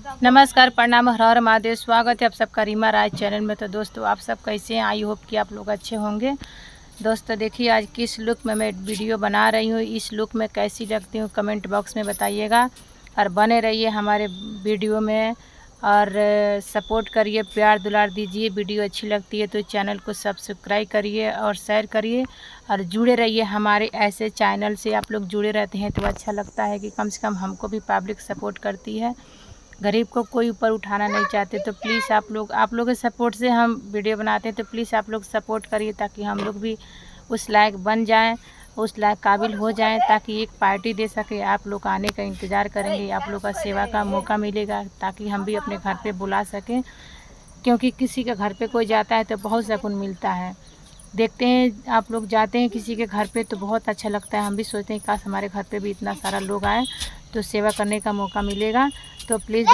नमस्कार, प्रणाम, हर हर महादेव। स्वागत है आप सबका रीमा राज चैनल में। तो दोस्तों, आप सब कैसे हैं? आई होप कि आप लोग अच्छे होंगे। दोस्तों देखिए, आज किस लुक में मैं वीडियो बना रही हूँ, इस लुक में कैसी लगती हूँ कमेंट बॉक्स में बताइएगा। और बने रहिए हमारे वीडियो में और सपोर्ट करिए, प्यार दुलार दीजिए। वीडियो अच्छी लगती है तो चैनल को सब्सक्राइब करिए और शेयर करिए और जुड़े रहिए हमारे ऐसे चैनल से। आप लोग जुड़े रहते हैं तो अच्छा लगता है कि कम से कम हमको भी पब्लिक सपोर्ट करती है। गरीब को कोई ऊपर उठाना नहीं चाहते, तो प्लीज़ आप लोग के सपोर्ट से हम वीडियो बनाते हैं। तो प्लीज़ आप लोग सपोर्ट करिए ताकि हम लोग भी उस लायक बन जाएं, उस लायक काबिल हो जाएं, ताकि एक पार्टी दे सके। आप लोग आने का इंतज़ार करेंगे, आप लोग का सेवा का मौका मिलेगा ताकि हम भी अपने घर पे बुला सकें। क्योंकि किसी के घर पे कोई जाता है तो बहुत सुकून मिलता है। देखते हैं आप लोग जाते हैं किसी के घर पे तो बहुत अच्छा लगता है। हम भी सोचते हैं काश हमारे घर पे भी इतना सारा लोग आए तो सेवा करने का मौका मिलेगा। तो प्लीज़